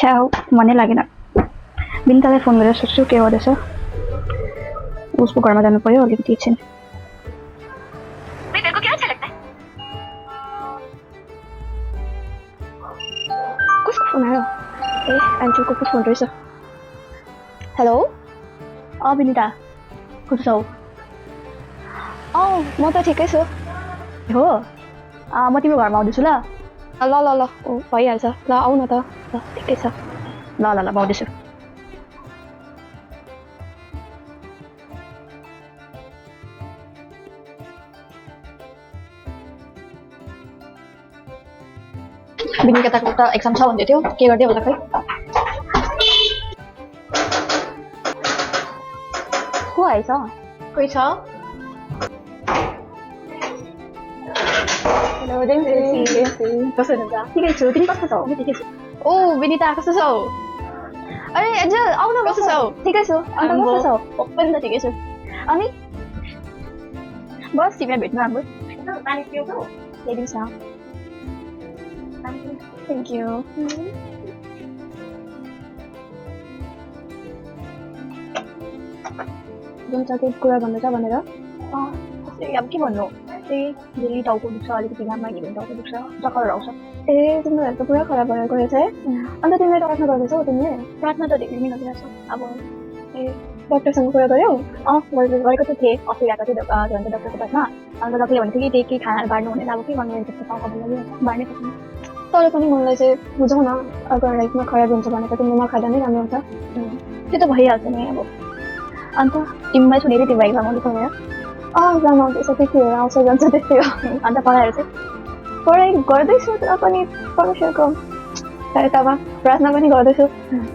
छ्या हो मनै लागेन। बिनितालाई फोन गरेर सोध्छु के गर्दैछ। उसको घरमा जानु पर्यो अलिकति एकछिन। तेरे को क्या अच्छा लगता है? कसको फोन आयो? ए आन्टीको पो फोन रहेछ। हेलो बिनिता कस्तो छौ? म त ठिकै छु। हो म तिम्रो घरमा आउँदैछु ल। ल ल ल भइहाल्छ। ल आऊ न त। ल ठिकै छ। ल ल ल म आउँदैछु। बिनी केटाको त एक्जाम छ भन्दै थियो के गर्दै होला खै। को आएछ? कोही छ? हेलो जेन्सी कस्तो हुनुहुन्छ? ठिकै छु। तिमी कस्तो छौ? म ठिकै छु। ओ विनिता कस्तो छौ? अरे एन्जल आऊ न। कस्तो छौ? ठिकै छु। अन्त कस्तो छौ? पनि त ठिकै छु। अनि बस तिमीलाई भेट्नु हाम्रो। पानी पिउँछौ? ल्याइदिनुहोस् न। Thank you. जुन केही कुरा भन्दैछ भनेर अब के भन्नु त्यही डेली टाउको दुख्छ अलिकति घाममा हिँड्नु टाउको दुख्छ चक्कर आउँछ। ए तिम्रो हेल्थ त पुरा खराब भएको रहेछ है। अन्त तिमीले प्रार्थना गर्दैछौ? तिमीले प्रार्थना त धेरै नै गरिरहेको छौ। अब ए डक्टरसँग कुरा गऱ्यौ? गरेको त थिएँ अस्ति गएको थिएँ डक्टरको पासमा। अन्त डक्टरले भनेको थियो कि त्यही केही खानाहरू बार्नु भनेर अब के गर्नु त्यस्तो टाउको लागि बार्नै सक्नु। तर पनि मलाई चाहिँ बुझाउ न अगर लाइफमा खराब हुन्छ भनेको तिमीले नखाँदा नै राम्रो हुन्छ। त्यो त भइहाल्छ नि अब। अन्त तिमीलाई सुनेको तिम्रो एक्जाम आउँदैछ भनेर? एक्जाम आउँदैछ त्यति हो आउँछ जान्छ त्यस्तै हो। अन्त पढाइहरू चाहिँ पढाइ गर्दैछु तर पनि परमेश्वरको सहायतामा प्रार्थना पनि गर्दैछु।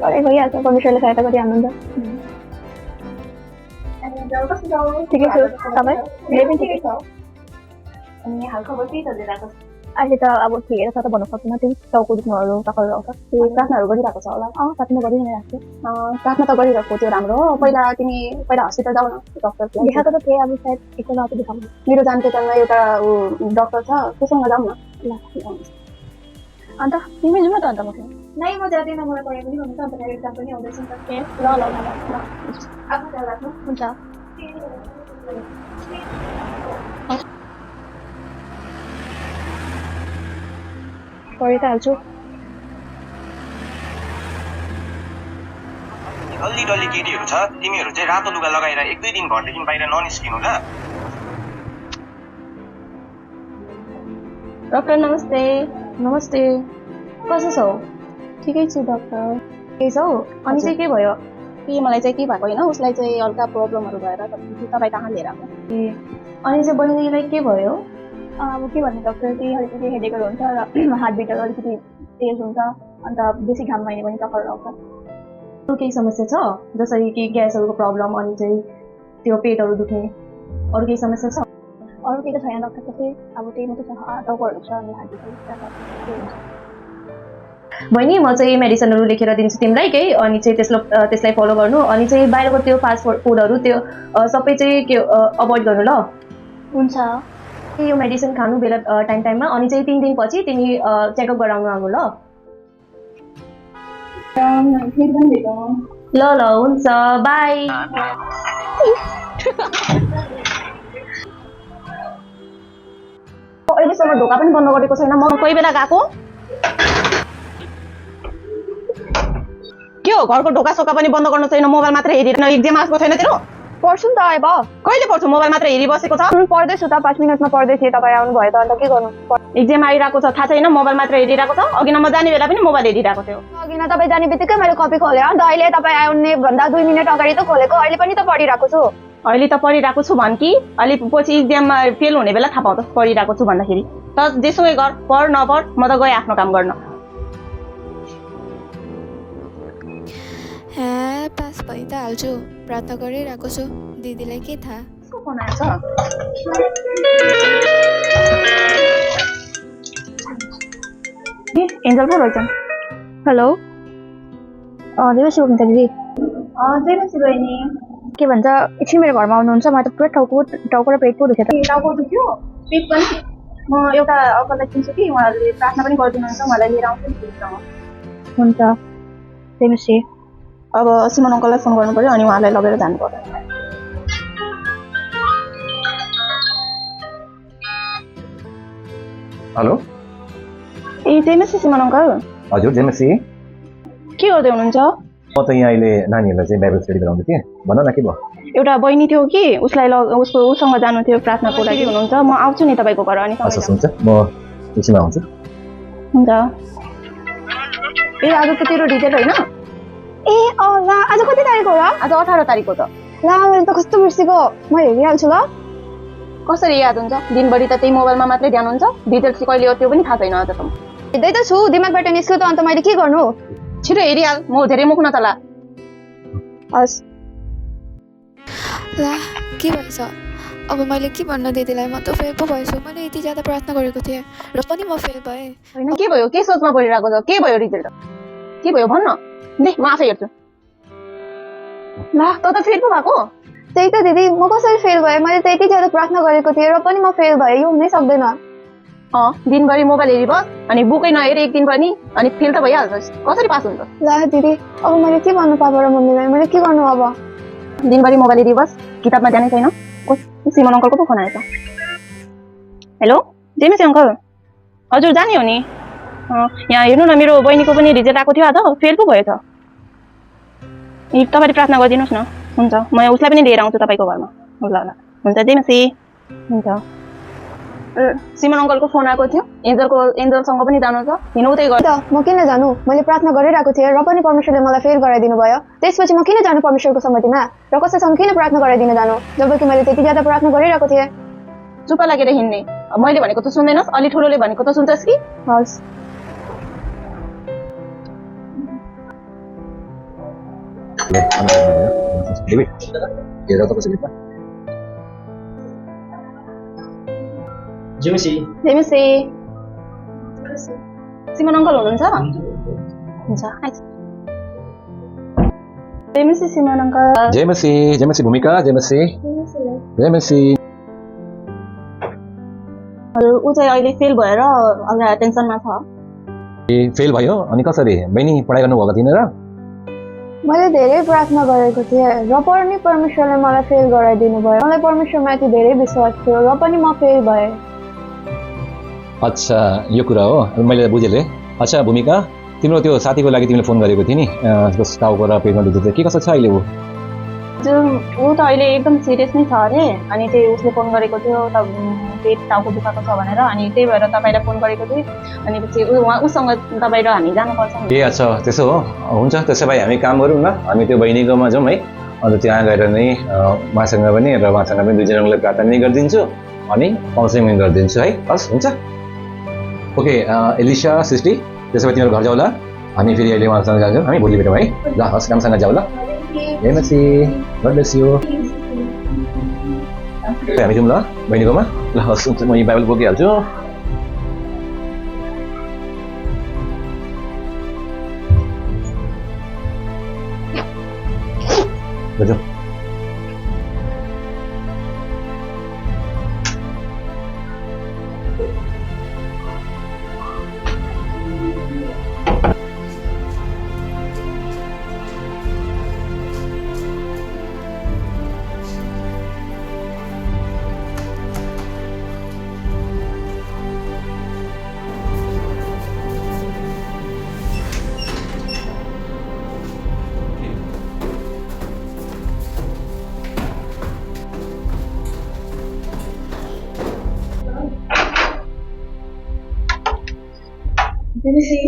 पढाइ भइहाल्छ परमेश्वरले सहायता गरिहाल्नुहुन्छ। ठिकै छु। तपाईँ? मेरो पनि ठिकै छ। अनि हालखबर के चलिरहेको छ? अहिले त अब ठिकै छ त भन्नु सक्दिनँ। त्यही टाउको दुख्नुहरू चक्कर आउँछ। त्यो प्रार्थनाहरू गरिरहेको छ होला? प्रार्थना गरि नै राख्छु। प्रार्थना त गरिरहेको त्यो राम्रो हो। पहिला हस्पिटल जाऊ न डक्टरलाई देखाएको त थिएँ। अब सायद एकैचोटि देखाउनु। मेरो जानपेचारमा एउटा डक्टर छ त्योसँग जाऊँ न। ल अन्त तिमी जाउँ न त अन्त मसँग। नै म जाँदिनँ मलाई पढाइ पनि गर्नु छ अन्त मेरो एक्जाम पनि आउँदैछ नि त। ल ल ल ल आफ्नो ख्याल राख्नु। हुन्छ। पढि त हाल्छु। डल्ली डल्ली केटीहरू छ तिमीहरू चाहिँ रातो लुगा लगाएर 1-2 दिन घरदेखि बाहिर ननिस्किनु ल। डक्टर नमस्ते। नमस्ते कस्तो छौ? ठिकै छु डक्टर। के छौ? अनि चाहिँ के भयो? मलाई चाहिँ के भएको होइन उसलाई चाहिँ हल्का प्रब्लमहरू भएर तपाईँ कहाँ लिएर आएको? ए अनि चाहिँ बहिनीलाई के भयो? अब के भन्ने डक्टर त्यही अलिकति हेडेकहरू हुन्छ र हार्टबिटहरू अलिकति तेज हुन्छ। अन्त बेसी घाममा हिँड्यो भने चक्कर आउँछ। अरू केही समस्या छ जसरी कि ग्यासहरूको प्रब्लम अनि चाहिँ त्यो पेटहरू दुख्ने अरू केही समस्या छ? अरू केही त छैन डक्टर। त्यस्तै अब त्यही मात्रै छ टाउकोहरू दुख्छ अनि हार्टबिटहरू बहिनी म चाहिँ मेडिसिनहरू लेखेर दिन्छु तिमीलाई केही अनि चाहिँ त्यसलाई फलो गर्नु अनि चाहिँ बाहिरको त्यो फास्ट फुडहरू त्यो सबै चाहिँ के अभोइड गर्नु ल। हुन्छ। यो मेडिसिन खानु बेला टाइममा अनि चाहिँ 3 दिनपछि तिमी चेकअप गराउनु आउनु ल। ल ल हुन्छ बाई। अहिलेसम्म ढोका पनि बन्द गरेको छैन। म कोही बेला गएको के हो घरको ढोका सोका पनि बन्द गर्नु छैन मोबाइल मात्र हेरिरहनु। एक्जाम आएको छैन तेरो? पढ्छु नि त अब। कहिले पढ्छु मोबाइल मात्र हेरिबसेको छ? पढ्दैछु त 5 मिनटमा पढ्दै थिएँ तपाईँ आउनु भयो त अन्त के गर्नु। एक्जाम आइरहेको छ थाहा छैन मोबाइल मात्र हेरिरहेको छ? अघि न म जाने बेला पनि मोबाइल हेरिरहेको थियो। अघि न तपाईँ जाने बित्तिकै मैले कपी खोलेँ अन्त अहिले तपाईँ आउने भन्दा 2 मिनट अगाडि त खोलेको। अहिले पनि त पढिरहेको छु। अहिले त पढिरहेको छु भन् कि अलि पछि एक्जाममा फेल हुने बेला थाहा पाउँछ पढिरहेको छु भन्दाखेरि। त जेसुकै गर पढ नपढ म त गएँ आफ्नो काम गर्न। पास भइ त हाल्छु। प्रार्थना गरिरहेको छु। दिदीलाई के थाहा? को फोन आएछ? एन्जल पो रहेछ। हेलो देवश्री बोल्नु त दिदी? देवश्री बहिनी के भन्छ एकछिन मेरो घरमा आउनुहुन्छ? मलाई त पुरा टाउको र पेट पो दुख्यो त। टाउको दुख्यो पेट पनि? म एउटा अङ्कललाई चिन्छु कि उहाँहरूले प्रार्थना पनि गरिदिनुहुन्छ उहाँलाई लिएर आउँछु नि। हुन्छ। तेमिसी अब सिमन अङ्कललाई फोन गर्नु पर्यो अनि उहाँलाई लगेर जानु पर्यो। हेलो ए तेमिसी सिमन अङ्कल हजुर जेमेसी के गर्दै हुनुहुन्छ? म त यहाँ अहिले नानीहरूलाई चाहिँ बाइबल स्टडी गराउँदै थिएँ भन न के भयो एउटा बहिनी थियो कि उसलाई उसँग जानु थियो प्रार्थनाको लागि हुनुहुन्छ। म आउँछु नि तपाईँको घर अनि हस् हुन्छ म एकछिनमा आउँछु हुन्छ। ए आज त तेरो डिटेल होइन? ए अँ ल आज कति तारिक हो र? आज 18 तारिक हो त। ल मैले त कस्तो बिर्सेको, म हेरिहाल्छु ल। कसरी याद हुन्छ? दिनभरि त त्यही मोबाइलमा मात्रै ध्यान हुन्छ, डिटेल चाहिँ कहिले हो त्यो पनि थाहा छैन अझसम्म। हेर्दै त छु, दिमागबाट निस्क्यो त अन्त मैले के गर्नु? छिटो हेरिहाल, म धेरै मुख नचला। हस् ला के भएछ अब मैले के भन्नु दिदीलाई? म त फेल पो भएछु। मैले यति ज्यादा प्रार्थना गरेको थिएँ र पनि म फेल भएँ। होइन के भयो? के सोचमा परिरहेको छ? के भयो रिजल्ट? के भयो भन्न? दे म आफै हेर्छु। ला त त फेल पो भएको? त्यही त दिदी, म कसरी फेल भएँ? मैले त यति ज्यादा प्रार्थना गरेको थिएँ र पनि म फेल भएँ। यो हुनै सक्दैन। दिनभरि मोबाइल हेरिबस् अनि बुकै नहेरी एक दिन पनि अनि फेल त भइहाल्छस्। कसरी पास हुन्छ? ला दिदी अब मैले के भन्नु पापा र मम्मीलाई? मैले के गर्नु अब? दिनभरि मोबाइल हेरिबस्, किताबमा ध्यानै छैन। सिमन अङ्कलको पो फोन आएछ। हेलो जेमेसी अङ्कल, हजुर जाने हो नि। यहाँ हेर्नु न, मेरो बहिनीको पनि रिजल्ट आएको थियो आज, फेल पो भयो त। ए तपाईँले प्रार्थना गरिदिनुहोस् न। हुन्छ, म उसलाई पनि लिएर आउँछु तपाईँको घरमा। ल ल हुन्छ जेमेसी। हुन्छ। सिमन अङ्कलको फोन आएको थियो, एन्जलसँग पनि जानु छ, हिँड्नु उतै गर्छ। म किन जानु? मैले प्रार्थना गरिरहेको थिएँ र पनि परमेश्वरले मलाई फेल गराइदिनु भयो। त्यसपछि म किन जानु परमेश्वरको सङ्गतिमा र कसैसँग किन प्रार्थना गराइदिन जानु जबकि मैले त्यति ज्यादा प्रार्थना गरिरहेको थिएँ। चुप लागेर हिँड्ने, मैले भनेको त सुन्दैनस्? अलि ठुलोले भनेको त सुन्छस् कि? हस् जेमेसी जेमेसी सिमन अङ्कल हुनुहुन्छ? हुन्छ आइज। जेमेसी सिमन अङ्कल। जेमेसी जेमेसी भूमिका जेमेसी जेमेसी हजुर ऊ चाहिँ अहिले फेल भएर अलि टेन्सनमा छ। फेल भयो अनि कसरी? बहिनी पढाइ गर्नुभएको थिएन र? मैले धेरै प्रार्थना गरेको थिएँ र पनि परमेश्वरले मलाई फेल गराइदिनु भयो। मलाई परमेश्वरमाथि धेरै विश्वास थियो र पनि म फेल भएँ। अच्छा यो कुरा हो, मैले बुझेँ। अच्छा भूमिका, तिम्रो त्यो साथीको लागि तिमीले फोन गरेको थियौ नि, टाउको र पेटमा दुख्दै थियो, के कसो छ अहिले ऊ? हजुर ऊ त अहिले एकदम सिरियस नै छ अरे। अनि त्यही उसले फोन गरेको थियो पेट टाउको दुखाएको छ भनेर, अनि त्यही भएर तपाईँलाई फोन गरेको थिएँ। अनि पछि उसँग तपाईँ र हामी जानुपर्छ। ए अच्छा त्यसो हो, हुन्छ। त्यसो भए हामी काम गरौँ न, हामी त्यो बहिनीकोमा जाउँ है। अन्त त्यहाँ गएर नै उहाँसँग पनि र उहाँसँग पनि दुईजनालाई प्रार्थना नै गरिदिन्छु अनि काउन्सिलिङ पनि गरिदिन्छु है। हस् हुन्छ। ओके एलिसा सृष्टि, त्यसो भए तिमीहरू घर जाऊ ल, हामी फेरि अहिले उहाँसँग जान्छौँ, हामी भोलि भेटौँ है। ल हस्, राम्रोसँग जाऊ ल। जेमेसी गड ब्लेस यु। हामी जाउँ ल बहिनीकोमा। ल हस् हुन्छ, म यी बाइबल बोकिहाल्छु। जाउँ।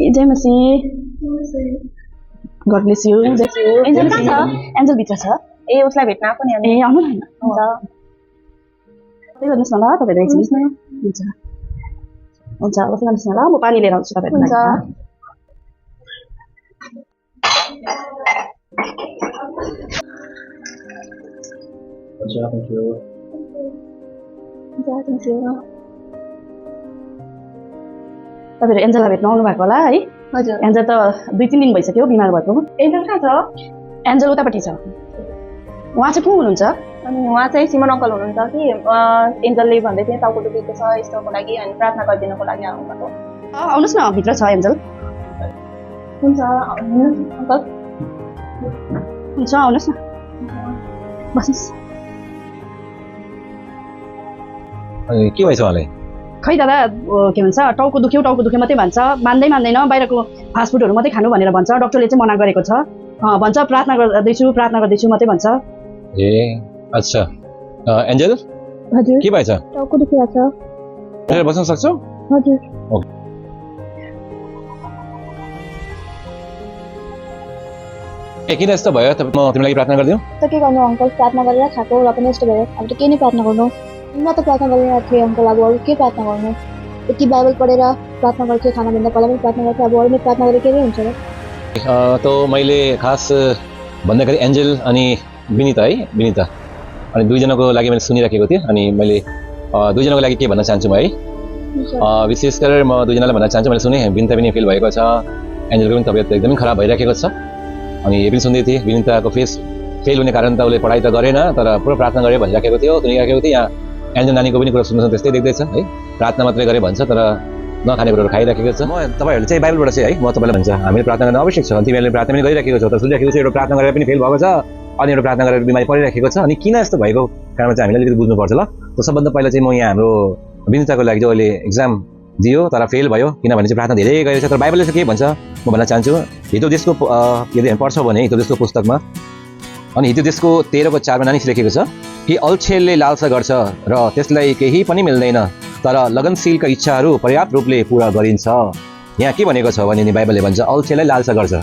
जेमेसी गड ब्लेस यु। एन्जल कहाँ छ? एन्जल भित्र छ। ए उसलाई भेट्न आएको नि। ए आउनु न। हुन्छ त्यही भन्नुहोस् न ल, तपाईँहरू एकछिन। हुन्छ हुन्छ उसै भन्नुहोस् न ल, म पानी लिएर आउँछु तपाईँहरूको लागि। तपाईँहरू एन्जललाई भेट्न आउनु भएको होला है? हजुर। एन्जल त 2-3 दिन भइसक्यो बिमार भएको। एन्जल कहाँ छ? एन्जल उतापट्टि छ। उहाँ चाहिँ को हुनुहुन्छ? अनि उहाँ चाहिँ सिमन अङ्कल हुनुहुन्छ कि एन्जलले भन्दै थियो टाउको दुखेको छ यस्तोको लागि अनि प्रार्थना गरिदिनको लागि आउनुभएको। आउनुहोस् न, भित्र छ एन्जल। हुन्छ अङ्कल। हुन्छ आउनुहोस् न बस्नुहोस्। अनि के भएछ उहाँलाई? खै दादा के भन्छ टाउको दुख्यो मात्रै भन्छ, मान्दैन बाहिरको फास्टफुडहरू मात्रै खानु भनेर भन्छ। डक्टरले चाहिँ मना गरेको छ, भन्छ प्रार्थना गर्दैछु मात्रै भन्छ। ए अच्छा एन्जेल हजुर के भएछ? टाउको दुखिरहेछ। उठेर बस्न सक्छौ? हजुर ए किन यस्तो भयो? त म तिमीलाई प्रार्थना गरिदिउँ? त के गर्नु अङ्कल, प्रार्थना गरेर खाएको र पनि यस्तो भयो। अब त के नै प्रार्थना गर्नु, म त प्रार्थना गरिरहेको थिएँ अङ्कल। अब अरू के प्रार्थना गर्नु, यति बाइबल पढेर प्रार्थना गर्थेँ, खानाभन्दा पहिला पनि प्रार्थना गर्थेँ। अब अरू नै प्रार्थना गरेर के नै हुन्छ र? त मैले खास भन्दाखेरि एन्जेल अनि विनिता अनि दुईजनाको लागि मैले सुनिराखेको थिएँ। अनि मैले दुईजनाको लागि के भन्न चाहन्छु म है, विशेष गरेर म दुईजनालाई भन्न चाहन्छु, मैले सुने विनिता पनि फेल भएको छ, एन्जेलको पनि तबियत एकदमै खराब भइराखेको छ। अनि यो पनि सुन्दै थिएँ विनिताको फेल हुने कारण त उसले पढाइ त गरेन, तर पुरा प्रार्थना गरे भनिराखेको थियो, सुनिराखेको थिएँ। यहाँ एन्जेल नानीको पनि कुरा सुन्नु त्यस्तै देख्दैछ है, प्रार्थना मात्रै गरे भन्छ तर नखाने कुरोहरू खाइराखेको छ। म तपाईँहरूले चाहिँ बाइबलबाट चाहिँ है म तपाईँलाई भन्छ हामीले प्रार्थना गर्न आवश्यक छ। तिमीहरूले प्रार्थना पनि गरिराखेको छौ, तर सुनिराखेको छ एउटा प्रार्थना गरेर पनि फेल भएको छ, अनि एउटा प्रार्थना गरेर बिमारी परिराखेको छ। अनि किन यस्तो भएको कारणमा चाहिँ हामीले अलिकति बुझ्नुपर्छ ल। त सबभन्दा पहिला चाहिँ म यहाँ हाम्रो विनिताको लागि चाहिँ अहिले एक्जाम दियो तर फेल भयो, किनभने चाहिँ प्रार्थना धेरै गरेको छ। तर बाइबलले चाहिँ के भन्छ म भन्न चाहन्छु, हितोदेशको यदि हामी पढ्छौँ भने हितोदेशको पुस्तकमा, अनि हितोदेशको 13:4 नानी लेखेको छ कि अल्छेलले लालसा गर्छ र त्यसलाई केही पनि मिल्दैन, तर लगनशीलका इच्छाहरू पर्याप्त रूपले पुरा गरिन्छ। यहाँ के भनेको छ भने बाइबलले भन्छ अल्छेलले लालसा गर्छ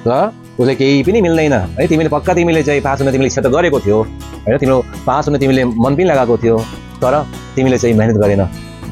र उसले केही पनि मिल्दैन है। तिमीले चाहिँ पास हुन तिमीले इच्छा त गरेको थियो होइन, तिम्रो पास हुन तिमीले मन पनि लगाएको थियो, तर तिमीले चाहिँ मेहनत गरेन।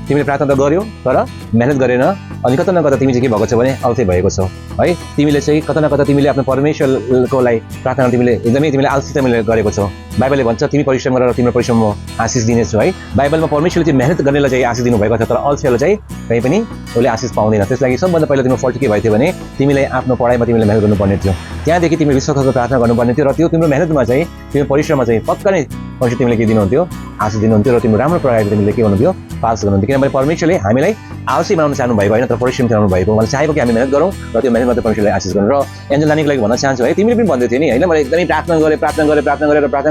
तिमीले प्रार्थना त गर्यो तर मेहनत गरेन, अनि कता न कता तिमी चाहिँ के भएको छ भने अल्छे भएको छ है। तिमीले चाहिँ कता न कता तिमीले आफ्नो परमेश्वरको लागि प्रार्थना तिमीले आलसी तिमीले गरेको छौ। बाइबलले भन्छ तिमी परिश्रम गरेर तिम्रो परिश्रममा आशिष दिनेछु है। बाइबलमा परमेश्वरले चाहिँ मेहनत गर्नेलाई चाहिँ आशिष दिनुभएको छ, तर अल्छेलाई चाहिँ कहीँ पनि उसले आशिष पाउँदैन। त्यस लागि सबभन्दा पहिला तिम्रो फल्ट के भएको थियो भने तिमीले आफ्नो पढाइमा तिमीले मेहनत गर्नुपर्ने थियो, त्यहाँदेखि तिमीले विश्वासको प्रार्थना गर्नुपर्ने थियो, र त्यो तिम्रो मेहनतमा चाहिँ तिम्रो परिश्रममा चाहिँ पक्का नै परमेश्वर तिमीले के दिनुहुन्थ्यो, आशिष दिनुहुन्थ्यो, र तिम्रो राम्रो पढाइ तिमीले के गर्नुहुन्थ्यो, पास गर्नुहुन्थ्यो। किनभने परमेश्वरले हामीलाई आलसी बनाउन चाहनु भएको होइन, तर परिश्रम चाहनु भएको। मलाई चाहेको कि हामी मेहनत गरौँ र त्यो मेहनतमा चाहिँ परमेश्वरले आशिष गर्नु। र एन्जेल नानीको लागि भन्न चाहन्छु है, तिमीले पनि भन्दै थियो नि होइन, मैले एकदमै प्रार्थना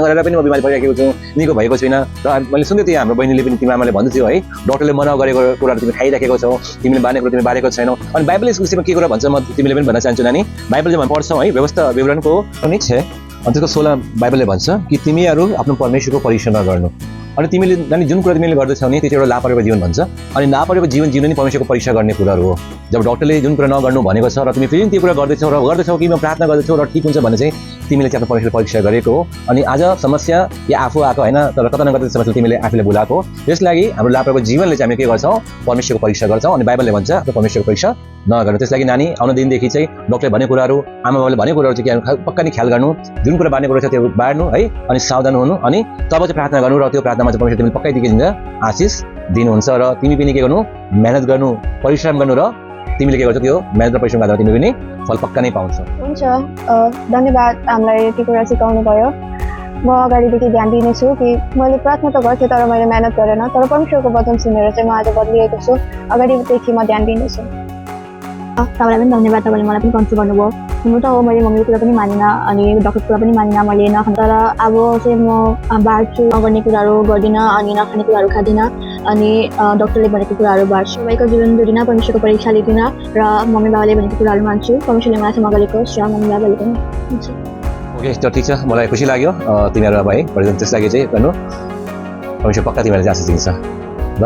गरेर पनि म बिमारी परिरहेको छु, निको भएको छैन। र मैले सुन्दै थिएँ हाम्रो बहिनीले पनि तिम्रो आमाले भन्दै थियो है, डक्टरले मना गरेको कुराहरू तिमी खाइराखेको छौ, तिमीले बाँधेको कुरो तिमीले बारेको छैनौ। अनि बाइबल यस विषयमा के कुरा भन्छ म तिमीले पनि भन्न चाहन्छु नानी। बाइबल चाहिँ हामी पढ्छौँ है, व्यवस्था विवरणको पनि छ अनि त्यसको 16 बाइबलले भन्छ कि तिमीहरू आफ्नो परमेश्वरको परिश्रम गर्नु। अनि तिमीले नानी जुन कुरा तिमीले गर्दैछौ नि त्यो चाहिँ एउटा लापरवाहीको जीवन भन्छ, अनि लापरवाहीको जीवन जिउनु नै परमेश्वरको परीक्षा गर्ने कुराहरू हो। जब डक्टरले जुन कुरा नगर्नु भनेको छ र तिमी फेरि त्यो कुरा गर्दैछौ कि म प्रार्थना गर्दैछौ र ठिक हुन्छ भने चाहिँ तिमीले चाहिँ आफ्नो परमेश्वर परीक्षा गरेको हो। अनि आज समस्या या आफू आएको होइन, तर कता न कता समस्या तिमीले आफूले भुलाएको। त्यसलागि हाम्रो लापरवाहीको जीवनले चाहिँ हामी के गर्छौँ, परमेश्वरको परीक्षा गर्छौँ। अनि बाइबलले भन्छ परमेश्वरको परीक्षा नगर्नु। त्यसलागि नानी आउने दिनदेखि चाहिँ डक्टरले भनेको कुराहरू, आमा बाबाले भनेको कुराहरू चाहिँ पक्का नै ख्याल गर्नु, जुन कुरा बार्ने कुरा छ त्यो बार्नु है, अनि सावधान हुनु, अनि तब चाहिँ प्रार्थना गर्नु, र त्यो प्रार्थनामा चाहिँ परमेश्वर तिमीले पक्कै दिन्छ आशिष दिनुहुन्छ। र तिमी पनि के गर्नु, मेहनत गर्नु, परिश्रम गर्नु, र तिमीले के गर्छौ त्यो मेहनत र परिश्रम गर्दा तिमी पनि फल पक्का नै पाउँछौ। हुन्छ, धन्यवाद हामीलाई यति कुरा सिकाउनु भयो। म अगाडिदेखि ध्यान दिनेछु कि मैले प्रार्थना त गर्थेँ तर मैले मेहनत गरेन, तर परमेश्वरको वचन सुनेर चाहिँ म आज बदलिएको छु। अगाडिदेखि म ध्यान दिनेछु। तपाईँलाई पनि धन्यवाद, तपाईँले मलाई पनि कन्सल्ट गर्नुभयो। हुनु त हो मैले मम्मीको कुरा पनि मानिनँ अनि डक्टरको कुरा पनि मानिनँ मैले नखान, तर अब चाहिँ म बाँड्छु, नगर्ने कुराहरू गर्दिनँ अनि नखाने कुराहरू खाँदिनँ, अनि डक्टरले भनेको कुराहरू बाँड्छु। सबैको जीवन जोडिन, परमेश्वरको परीक्षा लिँदिनँ, र मम्मी बाबाले भनेको कुराहरू मान्छु। परमेश्वरले मलाई क्षमा गरेको र मम्मी बाबाले पनि। हुन्छ, ओके त ठिक छ, मलाई खुसी लाग्यो तिमीहरू अब है त्यस लागि चाहिँ गर्नु, परमेश्वर पक्का तिमीलाई चाहिँ आशिष दिन्छ ल।